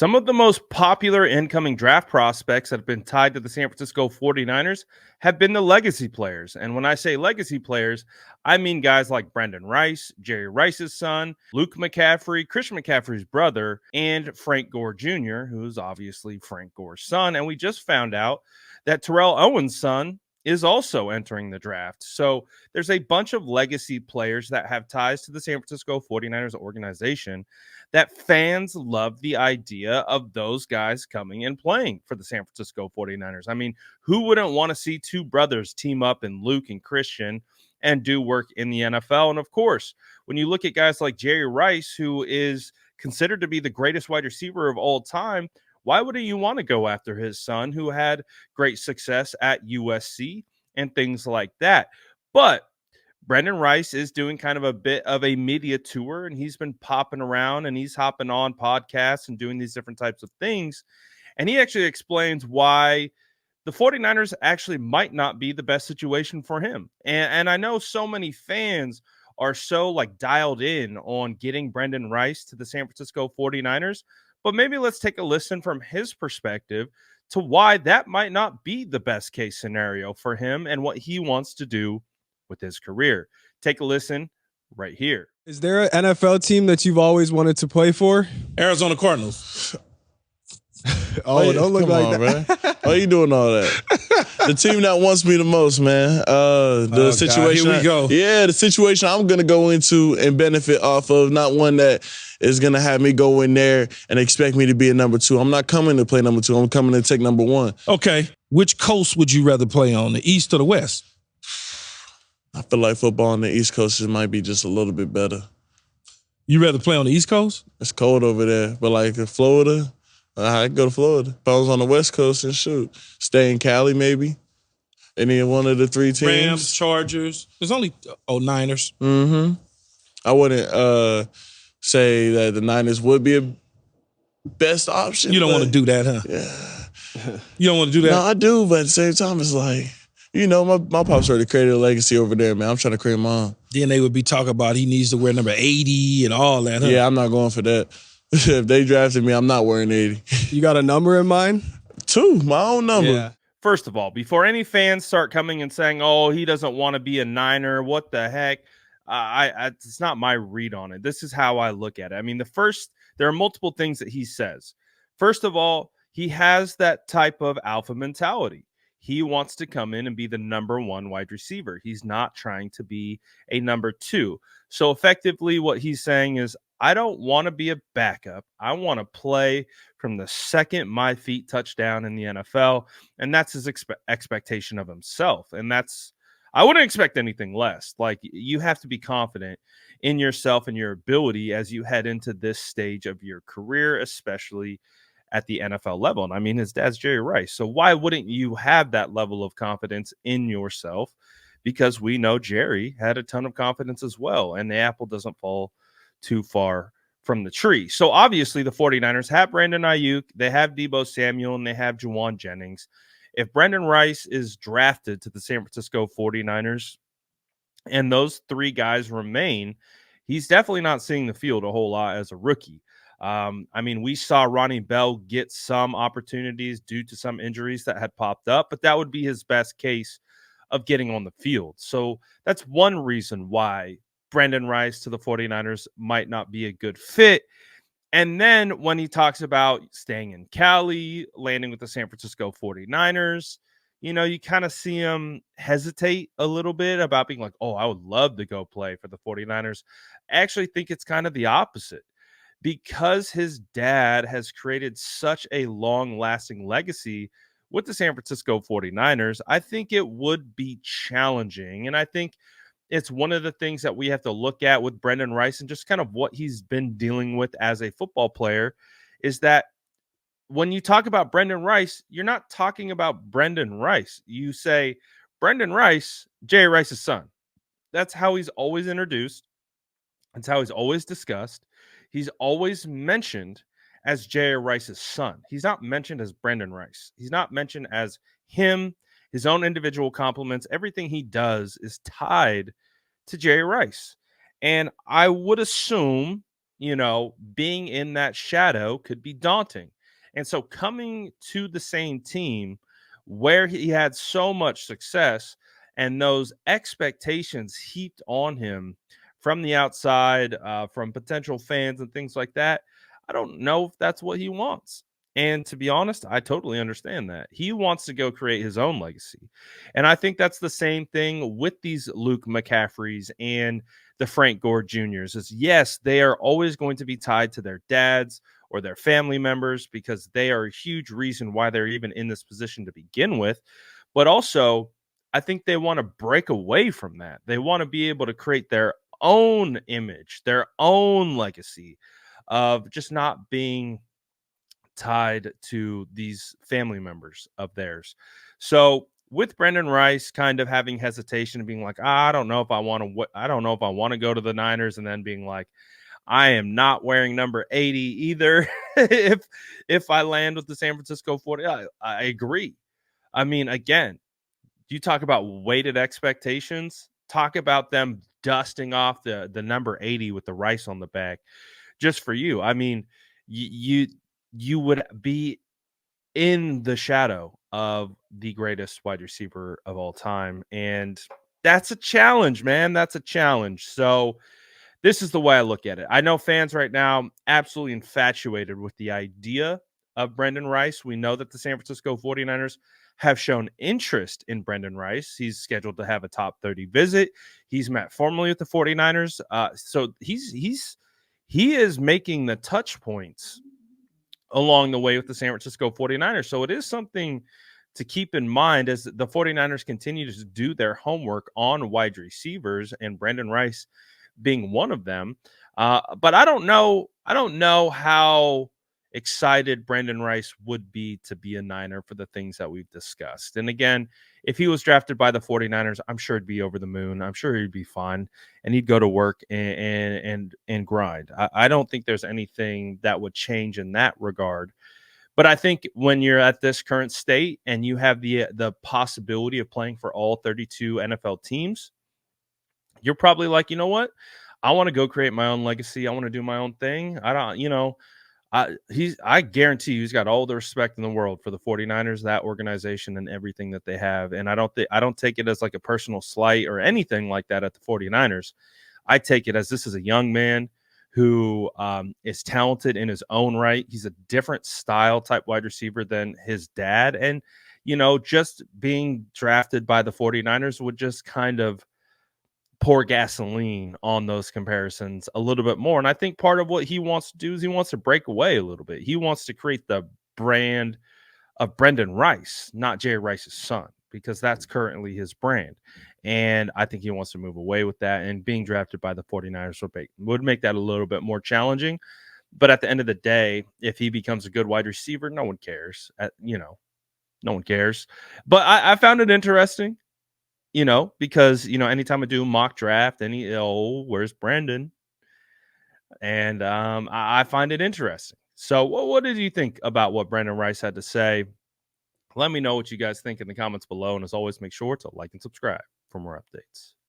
Some of the most popular incoming draft prospects that have been tied to the San Francisco 49ers have been the legacy players. And when I say legacy players, I mean guys like Brenden Rice, Jerry Rice's son, Luke McCaffrey, Christian McCaffrey's brother, and Frank Gore Jr., who's obviously Frank Gore's son. And we just found out that Terrell Owens' son is also entering the draft. So there's a bunch of legacy players that have ties to the San Francisco 49ers organization that fans love the idea of those guys coming and playing for the San Francisco 49ers. I mean, who wouldn't want to see two brothers team up in Luke and Christian and do work in the NFL? And of course, when you look at guys like Jerry Rice, who is considered to be the greatest wide receiver of all time, why wouldn't you want to go after his son, who had great success at USC and things like that? But Brenden Rice is doing kind of a bit of a media tour, and he's been popping around and he's hopping on podcasts and doing these different types of things. And he actually explains why the 49ers actually might not be the best situation for him. And I know so many fans are so like dialed in on getting Brenden Rice to the San Francisco 49ers, but maybe let's take a listen from his perspective to why that might not be the best case scenario for him and what he wants to do with his career. Take a listen right here. Is there an NFL team that you've always wanted to play for? Arizona Cardinals. Oh, don't look like that. Man. Why are you doing all that? The team that wants me the most, man. The situation. God, here we go. The situation I'm going to go into and benefit off of, not one that is going to have me go in there and expect me to be a number two. I'm not coming to play number two. I'm coming to take number one. Okay. Which coast would you rather play on, the East or the West? I feel like football on the East Coast might be just a little bit better. You rather play on the East Coast? It's cold over there. But like in Florida, I'd go to Florida. If I was on the West Coast, and shoot. Stay in Cali maybe. Any one of the three teams. Rams, Chargers. There's only Niners. Mm-hmm. I wouldn't say that the Niners would be a best option. You don't want to do that, huh? Yeah. You don't want to do that? No, I do, but at the same time, it's like, you know, my pops already created a legacy over there, man. I'm trying to create mine. Then they would be talking about he needs to wear number 80 and all that, huh? Yeah, I'm not going for that. If they drafted me, I'm not wearing 80. You got a number in mind? 2, my own number. Yeah. First of all, before any fans start coming and saying, oh, he doesn't want to be a Niner, what the heck? It's not my read on it. This is how I look at it. I mean, there are multiple things that he says. First of all, he has that type of alpha mentality. He wants to come in and be the number one wide receiver. He's not trying to be a number two. So effectively what he's saying is, I don't want to be a backup. I want to play from the second my feet touch down in the NFL. And that's his expectation of himself. And I wouldn't expect anything less. Like, you have to be confident in yourself and your ability as you head into this stage of your career, especially at the NFL level. And I mean, his dad's Jerry Rice. So why wouldn't you have that level of confidence in yourself? Because we know Jerry had a ton of confidence as well. And the apple doesn't fall too far from the tree. So obviously the 49ers have Brandon Ayuk, they have Deebo Samuel, and they have Juwan Jennings. If Brenden Rice is drafted to the San Francisco 49ers and those three guys remain, he's definitely not seeing the field a whole lot as a rookie. I mean, we saw Ronnie Bell get some opportunities due to some injuries that had popped up, but that would be his best case of getting on the field. So that's one reason why Brenden Rice to the 49ers might not be a good fit. And then when he talks about staying in Cali, landing with the San Francisco 49ers, you know, you kind of see him hesitate a little bit about being like, oh, I would love to go play for the 49ers. I actually think it's kind of the opposite. Because his dad has created such a long-lasting legacy with the San Francisco 49ers, I think it would be challenging. And I think it's one of the things that we have to look at with Brenden Rice and just kind of what he's been dealing with as a football player is that when you talk about Brenden Rice, you're not talking about Brenden Rice. You say Brenden Rice, Jerry Rice's son. That's how he's always introduced. That's how he's always discussed. He's always mentioned as Jerry Rice's son. He's not mentioned as Brenden Rice. He's not mentioned as him, his own individual compliments. Everything he does is tied to Jerry Rice. And I would assume being in that shadow could be daunting. And so coming to the same team where he had so much success and those expectations heaped on him from the outside, from potential fans and things like that, I don't know if that's what he wants. And to be honest, I totally understand that. He wants to go create his own legacy. And I think that's the same thing with these Luke McCaffreys and the Frank Gore Juniors. Is yes, they are always going to be tied to their dads or their family members because they are a huge reason why they're even in this position to begin with. But also, I think they want to break away from that. They want to be able to create their own image, their own legacy of just not being tied to these family members of theirs. So with Brenden Rice kind of having hesitation and being like, I don't know if I want to, I don't know if I want to go to the Niners, and then being like, I am not wearing number 80 either. if I land with the San Francisco 40, I agree. I mean, again, you talk about weighted expectations. Talk about them dusting off the number 80 with the Rice on the back, just for you. I mean, you would be in the shadow of the greatest wide receiver of all time, and that's a challenge, man. That's a challenge. So this is the way I look at it. I know fans right now absolutely infatuated with the idea of Brenden Rice. We know that the San Francisco 49ers have shown interest in Brenden Rice. He's scheduled to have a top 30 visit. He's met formally with the 49ers. So he is making the touch points along the way with the San Francisco 49ers. So it is something to keep in mind as the 49ers continue to do their homework on wide receivers, and Brenden Rice being one of them. But I don't know. I don't know how excited Brenden Rice would be to be a Niner for the things that we've discussed. And again, if he was drafted by the 49ers, I'm sure it'd be over the moon. I'm sure he'd be fine and he'd go to work and grind. I don't think there's anything that would change in that regard. But I think when you're at this current state and you have the possibility of playing for all 32 NFL teams, you're probably like, you know what? I want to go create my own legacy. I want to do my own thing. I don't, I guarantee you he's got all the respect in the world for the 49ers, that organization, and everything that they have. And I don't take it as like a personal slight or anything like that at the 49ers. I take it as this is a young man who is talented in his own right. He's a different style type wide receiver than his dad. And, just being drafted by the 49ers would just kind of pour gasoline on those comparisons a little bit more. And I think part of what he wants to do is he wants to break away a little bit. He wants to create the brand of Brenden Rice, not Jerry Rice's son, because that's currently his brand. And I think he wants to move away with that. And being drafted by the 49ers would make that a little bit more challenging. But at the end of the day, if he becomes a good wide receiver, no one cares. No one cares. But I found it interesting, because, anytime I do mock draft, where's Brenden? And I find it interesting. So what did you think about what Brenden Rice had to say? Let me know what you guys think in the comments below. And as always, make sure to like and subscribe for more updates.